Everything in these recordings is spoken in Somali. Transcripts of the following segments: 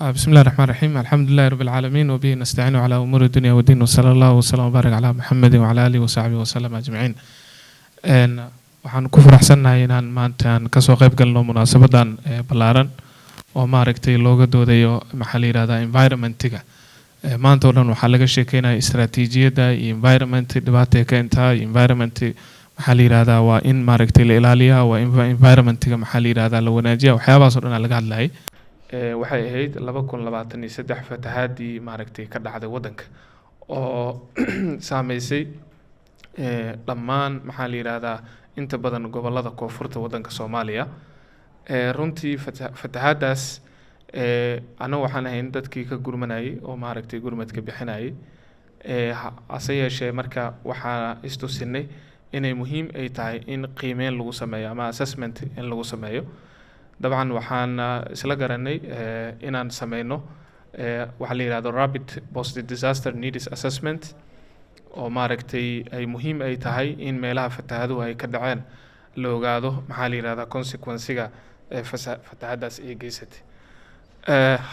بسم الله الرحمن الرحيم الحمد لله رب العالمين وبه نستعين على أمور الدنيا والدين وصلى الله وسلم وبارك على محمد وعلى آله وصحبه وسلم أجمعين. waxaan ku faraxsanahay inaan maanta kasoo qayb galno munaasabadan ballaaran oo maaragtay looga doodayo maxaa la yiraahdaa environmentiga. maanta oo dhan waxaa laga sheekeynaya istaraatiijiyadda iyo environment dhibaato ka inta environment maxaa la yiraahdaa waa in maaragtay la ilaaliyaa waa environmentiga maxaa la yiraahdaa la wanaajiyaa waxyaabahaas oo dhan laga hadlayay. waxay ahayd 2023 fatahaadii maaragtay ka dhacday wadanka oo saameysay dhammaan maxaa la yiraahdaa inta badan gobolada koonfurta wadanka Soomaaliya. runtii fatahaadaas anagu waxaan ahayn dadkii ka gurmanayay oo maaragtay gurmadka bixinayay. ase yeeshee marka waxaa istusinay inay muhiim ay tahay in qiimeyn lagu sameeyo ama assessment in lagu sameeyo. dabcan waxaan isla garanay inaan sameyno waxa la yiraahdo rapid post disaster needs assessment oo maaragtay ay muhiim ay tahay in meelaha fatahaaduhu ay ka dhaceen la ogaado maxaa la yiraahdaa consequence-ga fatahaadaas ay geysatay.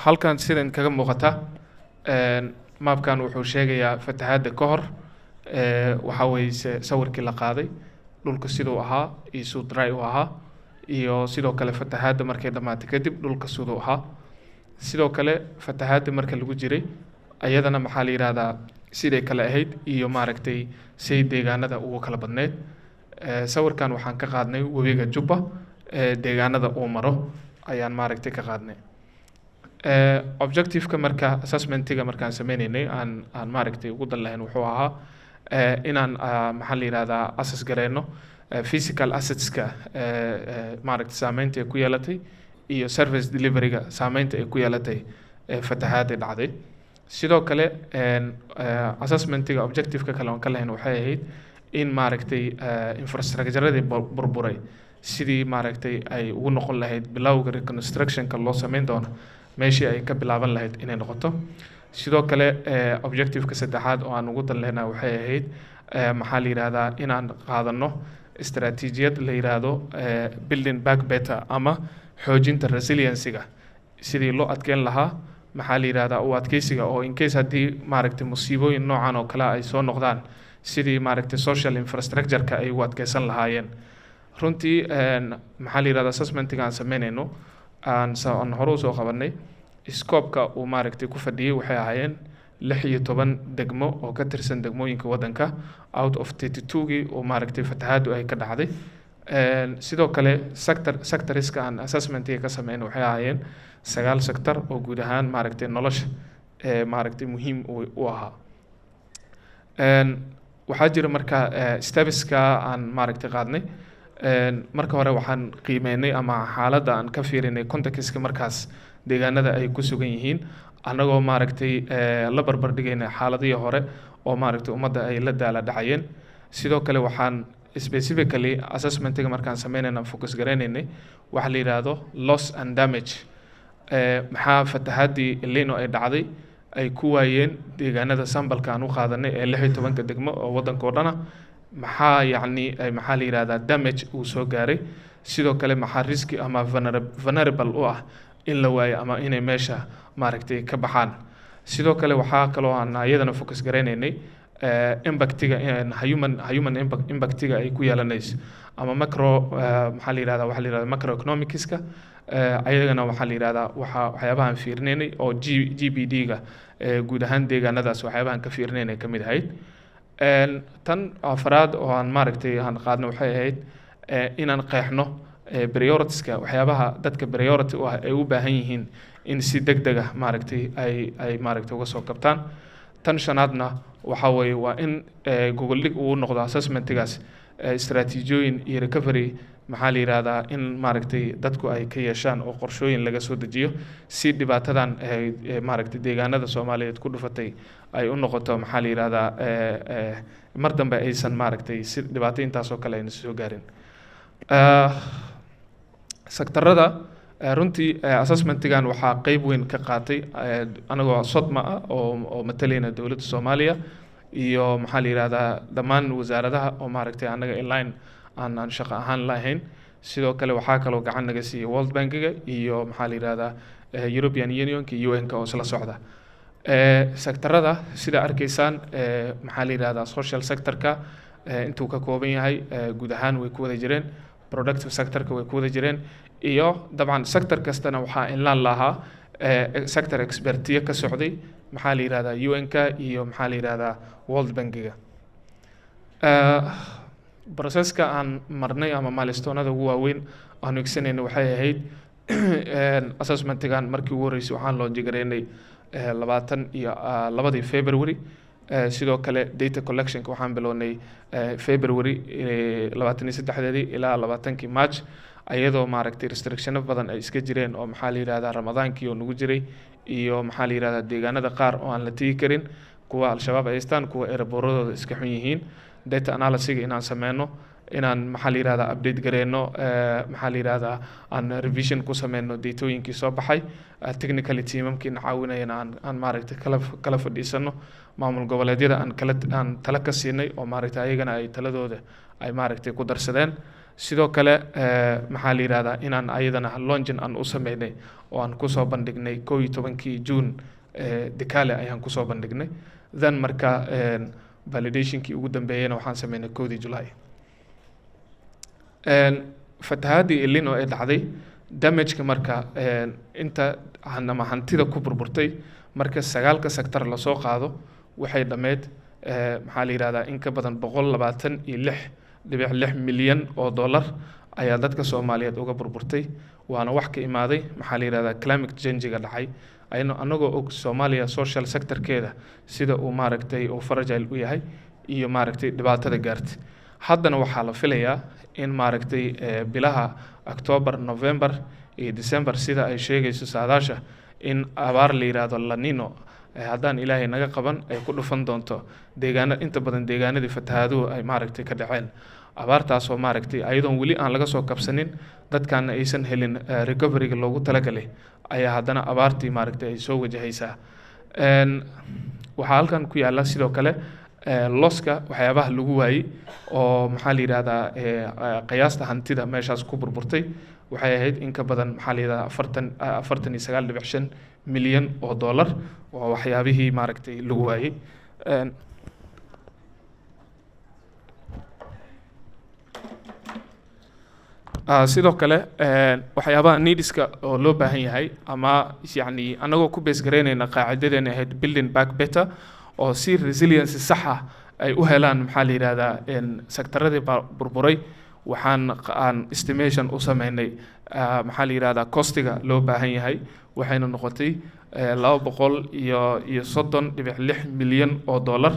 halkan sidan kaga muuqata maapkan wuxuu sheegayaa fatahaada ka hor waxa weeye sawirkii la qaaday dhulka sidoo ahaa iyo suu dry u ahaa iyo sidoo kale fatahaada markay dhamaatay kadib dhulka sidoo ahaa. sidoo kale fatahaada marka lagu jiray ayadana maxaa la yiraahdaa siday kale ahayd iyo maaragtay say deegaanada ugu kala badneed. sawirkan waxaan ka qaadnay webiga Jubba deegaanada uu maro ayaan maaragtay ka qaadnay. objective-ka marka assessment-iga markaan sameynay aan maaragtay ugu dan lahayn wuxuu ahaa inaan maxaa la yiraahdaa assess gareeno physical assets-ka maaragtay saameynta ay ku yeelatay iyo service delivery-ga saameynta ay ku yeelatay fatahaada dhacday. sidoo kale assessment-iga objective-ka kale oo ka lahayn waxay ahayd in maaragtay infrastructure-radii burburay sidii maaragtay ay ugu noqon lahayd bilowga reconstruction-ka loo sameyn doono meeshii ay ka bilaaban lahayd inay noqoto. sidoo kale objective-ka saddexaad oo aan ugu dan lahaynaa waxay ahayd maxaa la yiraahdaa inaan qaadano istaraatiijiyad la yiraahdo building back better ama xoojinta resiliency-ga sidii loo adkeyn lahaa maxaa la yiraahdaa u adkeysiga oo in case haddii maaragtay musiibooyin noocan oo kale ay soo noqdaan sidii maaragtay social infrastructure-ka ay ugu adkeysan lahaayeen. runtii maxaa la yiraahdaa assessment-iga aan sameynayno aan hore usoo qabanay scope-ka uu maaragtay ku fadhiyay waxay ahaayeen 16 degmo oo ka tirsan degmooyinka wadanka out of 32gii oo maaragtay fatahaadu ay ka dhacday. sidoo kale sector-iska aan assessment-iga ka sameynay waxay ahaayeen 9 sector oo guud ahaan maaragtay nolosha maaragtay muhiim u ahaa. waxaa jira marka steps-ka aan maaragtay qaadnay. marka hore waxaan qiimeynay ama xaaladda aan ka fiirinay context-ka markaas deegaanada ay ku sugan yihiin anagoo maaragtay la barbar dhigayna xaaladihii hore oo maaragtay ummadda ay la daala dhacayeen. sidoo kale waxaan specifically assessment-iga markaan sameynayna focus gareynaynay waxa la yiraahdo loss and damage. maxaa fatahaadii El Niño ay dhacday ay ku waayeen deegaanada sambalka aan u qaadanay ee 16 degmo oo wadanka oo dhana maxaa yacni maxaa la yiraahdaa damage uu soo gaaray. sidoo kale maxaa riski ama vulnerable u ah in la waayo ama inay meesha maaragtay ka baxaan. sidoo kale waxaa kaloo aan ayadana focus gareynaynay impact-iga human impact-iga ay ku yeelanayso ama macro maxaa la yiraahdaa waxa la yiraahdaa macroeconomics-ka ayagana waxaa la yiraahdaa waxyaabahan fiirinaynay oo GPD-ga guud ahaan deegaanadaas waxyaabahan ka fiirinaynay ka mid ahayd. tan afraad oo aan maaragtay aan qaadno waxay ahayd inaan qeexno prioritiska waxyaabaha dadka priority u ah ay u baahan yihiin in si degdeg ah maaragtay ay maaragtay uga soo kabtaan. tan shanaadna waxa weeye waa in gogol dhig uu noqdo assessment-igaas istaraatiijiyooyin iyo recovery maxaa la yiraahdaa in maaragtay dadku ay ka yeeshaan oo qorshooyin laga soo dejiyo si dhibaatadan maaragtay deegaanada Soomaaliyeed ku dhufatay ay u noqoto maxaa la yiraahdaa mar dambe aysan maaragtay si dhibaato intaas oo kale ayna soo gaarin. sector-rada runtii assessment-igan waxaa qayb weyn ka qaatay anagoo sodma ah oo matalayna dowladda Soomaaliya iyo maxaa la yiraahdaa dhammaan wasaaradaha oo maaragtay anaga inline aan shaqo ahaan lahayn. sidoo kale waxaa kaloo gacan naga siiyay World Bank-ga iyo maxaa la yiraahdaa European Unionka iyo UN-ka oo isla socda. Sektarada sida arkaysaan maxaa la yidhahdaa social sectorka intuu ka kooban yahay guud ahaan way ku wada jireen, productive sectorka way ku wada jireen, iyo dabcan sector kastana waxaa inlaan lahaa sector expertiye ka socday maxaa la yidhahdaa UN-ka iyo maxaa la yidhahdaa World Bankiga. Processka aan marnay ama milestoneada ugu waaweyn aan higsanayna waxay ahayd assessmentigan markii ugu horreysay waxaan loo jigareynay 22 February. Sidoo kale data collectionka waxaan bilownay February 23 ilaa 20 March, ayadoo maaragtay restrictiono badan ay iska jireen oo maxaa la yidhahdaa Ramadaankii oo nagu jiray iyo maxaa la yidhahdaa deegaanada qaar oo aan la tegi karin, kuwa al-shabaab ay haystaan, kuwa ereborradooda iska xun yihiin. Data analysis inaan sameyno, inaan maxaa la yidhahdaa update gareyno, maxaa la yidhahdaa aan revision ku sameyno datooyinkii soo baxay, technically teamamkiina caawinayana aan maaragtay kala fadhiisano, maamul goboleedyada aan tala ka siinay oo maaragtay ayagana ay taladooda ay maaragtay ku darsadeen. Sidoo kale maxaa la yidhahdaa inaan ayadana launching aan u sameynay oo aan kusoo bandhignay 11 June Dikale ayaan kusoo bandhignay. Then marka validationkii ugu dambeeyayna waxaan sameynay 1 July. Fatahaadii El Niño ee dhacday, damage-ka marka inta ama hantida ku burburtay marka 9 sector la soo qaado waxay dhameed maxaa la yidhahdaa in ka badan 126.6 milyan oo dollar ayaa dadka Soomaaliyeed uga burburtay. Waana wax ka imaaday maxaa la yidhahdaa climate change-ga dhacay, anagoo og Soomaaliya social sector-keeda sida uu maaragtay uu fragile u yahay iyo maaragtay dhibaatada gaartay. Haddana waxaa la filayaa in maaragtay bilaha October, November iyo December sida ay sheegayso saadaasha in abaar la yiraahdo La Niño haddaan Ilaahay naga qaban ay ku dhufan doonto inta badan deegaanadii fatahaaduhu ay maaragtay ka dhaceen. Abaartaas oo maaragtay ayadoon weli aan laga soo kabsanin, dadkaana aysan helin recovery-ga loogu talagalay, ayaa haddana abaartii maaragtay ay soo wajahaysaa. Waxaa halkan ku yaala sidoo kale loska waxyaabaha lagu waayey oo maxaa la yidhahdaa qiyaasta hantida meeshaas ku burburtay waxay ahayd in ka badan maxaa la yidhahdaa 49.5 milyan oo dollar oo waxyaabihii maaragtay lagu waayey. Sidoo kale waxyaabaha needska oo loo baahan yahay ama yacni anagoo ku bees gareynayna qaacidadeena ahayd building back better oo si resilience sax ah ay u helaan maxaa la yidhahdaa sektaradii burburay. Aan estimation u sameynay maxaa la yidhahdaa costiga loo baahan yahay waxayna noqotay 230.6 milyan oo dollar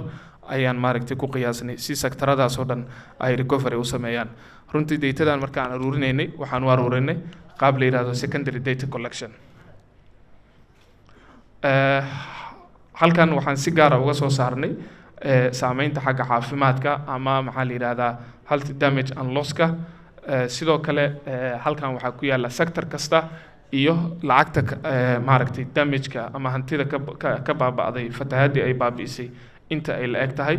ayaan maaragtay ku qiyaasnay si sektaradaas oo dhan ay recovery u sameeyaan. Runtii datadan markaan aruurinaynay waxaan u aruurinay qaab la yidhahdo secondary data collection. Halkan waxaan si gaar ah uga soo saarnay saameynta xagga caafimaadka ama maxaa la yidhahdaa health damage and loss-ka. Sidoo kale halkan waxaa ku yaala sector kasta iyo lacagta maaragtay damage-ka ama hantida ka baaba'day fatahaadii ay baabi'isay inta ay la eg tahay.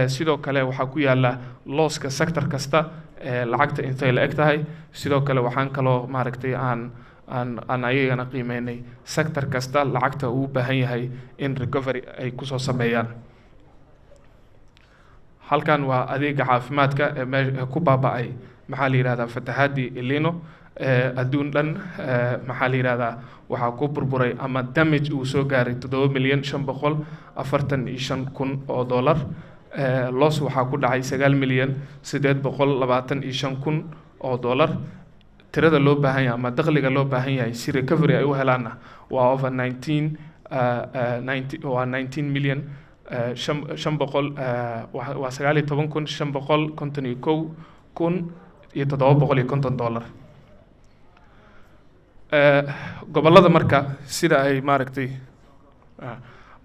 Sidoo kale waxaa ku yaala loss-ka sector kasta lacagta intay la eg tahay. Sidoo kale waxaan kaloo maaragtay aan ayagana qiimeynay sector kasta lacagta uu baahan yahay in recovery ay kusoo sameeyaan. Halkan waa adeega caafimaadka ee ku baaba'ay maxaa la yidhahdaa fatahaadii El Niño adduun dhan maxaa la yidhahdaa waxaa ku burburay ama damage uu soo gaaray 7,545,000 oo dollar. Loss waxaa ku dhacay 9,825,000 oo dollar. Tirada loo baahan yahay ama dakhliga loo baahan yahay si recovery ay u helaanna waa over 19 million 19,551,750 dollar. Gobollada marka sida ay maaragtay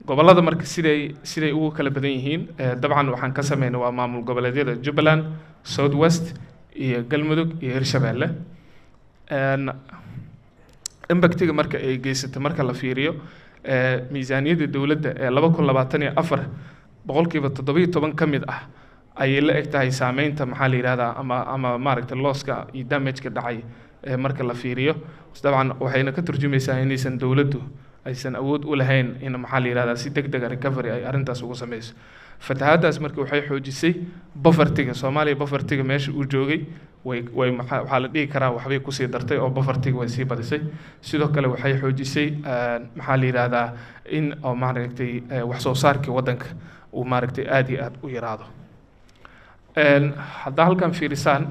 gobollada marka siday ugu kala badan yihiin dabcan waxaan ka sameynay waa maamul goboleedyada Jubbaland, South West iyo Galmudug iyo Hirshabelle. Impactiga marka ay geysatay marka la fiiriyo miisaaniyadda dowladda ee 2024 boqolkiiba 17 ka mid ah ayay la eg tahay saameynta maxaa la yidhahdaa ama maaragtay losska iyo damage-ka dhacay marka la fiiriyo dabcan waxayna ka turjumaysaa inaysan dowladdu aysan awood u lahayn in maxaa la yidhahdaa si degdega recovery ay arrintaas ugu sameyso fatahaadaas marka waxay xoojisay buffertiga Soomaaliya buffertiga meesha uu joogay waxaa la dhihi karaa waxbay kusii dartay oo buffertiga way sii badisay sidoo kale waxay xoojisay maxaa la yidhahdaa in oo maaragtay wax soo saarkii waddanka uu maaragtay aad iyo aad u yaraado haddaa halkan fiirisaan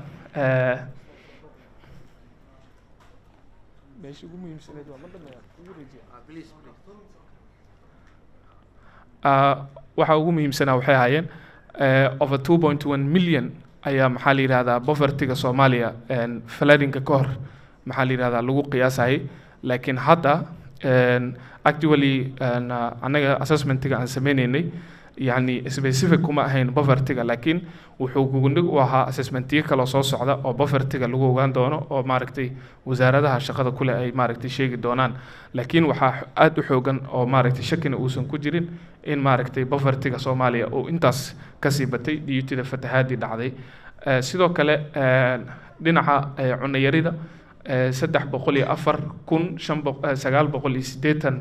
meesha ugu muhiimsaneed waa ma dhameeyaa ugu reejiya waxa ugu muhiimsanaa waxay ahaayeen over 2.1 million ayaa maxaa la yidhahdaa buffertiga Soomaaliya floodingka ka hor maxaa la yidhahdaa lagu qiyaasayay laakiin hadda actually anaga assessmentiga aan sameynaynay يعني specific kuma ahayn buffertiga laakiin wuxuu gugundhig u ahaa assessmentiyo kale soo socda oo buffertiga lagu ogaan doono oo maaragtay wasaaradaha shaqada kule ay maaragtay sheegi doonaan laakiin waxaa aad u xoogan oo maaragtay shakina uusan ku jirin in maaragtay buffertiga Soomaaliya oo intaas ka sii batay diyuutida fatahaadii dhacday sidoo kale dhinaca cunno yarida 304,980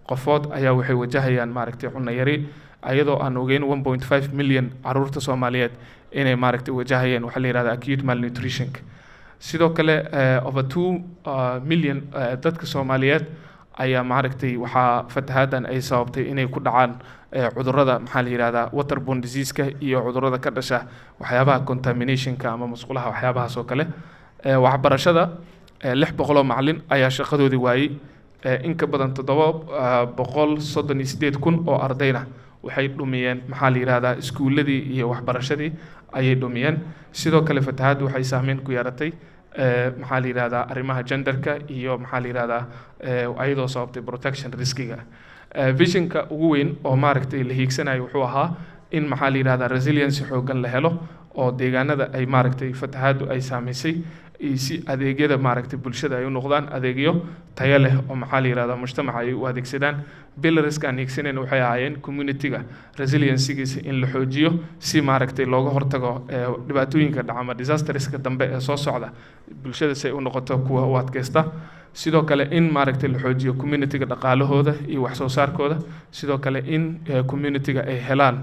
qofood ayaa waxay wajahayaan maaragtay cunno yari ayadoo aan ogeyn 1.5 million caruurta Soomaaliyeed inay maaragtay wajahayeen waxa la yiraahdaa acute malnutrition sidoo kale over 2 million dadka Soomaaliyeed ayaa maaragtay waxa fatahaadan ay sababtay inay ku dhacaan cudurrada maxaa la yiraahdaa waterborne disease-ka iyo cudurrada ka dhasha waxyaabaha contamination-ka ama masqulaha waxyaabahaas oo kale waxbarashada 600 macallin ayaa shaqadoodii waayay in ka badan 738,000 oo ardayna waxay dhumiyeen maxaa la yiraahdaa iskuuladii iyo waxbarashadii ayay dhumiyeen sidoo kale fatahaadu waxay saameyn ku yeelatay maxaa la yiraahdaa arrimaha genderka iyo maxaa la yiraahdaa ayadoo sababtay protection riskiga visionka ugu weyn oo maaragtay la hiigsanayo wuxuu ahaa in maxaa la yiraahdaa resilience xoogan la helo oo deegaanada ay maaragtay fatahaadu ay saameysay si adeegyada maaragtay bulshada ay u noqdaan adeegyo tayo leh oo maxaa la yiraahdaa mujtamaca ay u adeegsadaan pillars-ka aan hiigsanayna waxay ahaayeen community-ga resilience-giisa in la xoojiyo si maaragtay looga hortago dhibaatooyinka dhaca ama disasterska dambe ee soo socda bulshada si ay u noqoto kuwa u adkaysta sidoo kale in maaragtay la xoojiyo community-ga dhaqaalahooda iyo wax soo saarkooda sidoo kale in community-ga ay helaan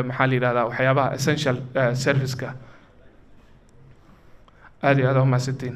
maxaa la yiraahdaa waxyaabaha essential service-ka aad iyo aad u mahadsantiin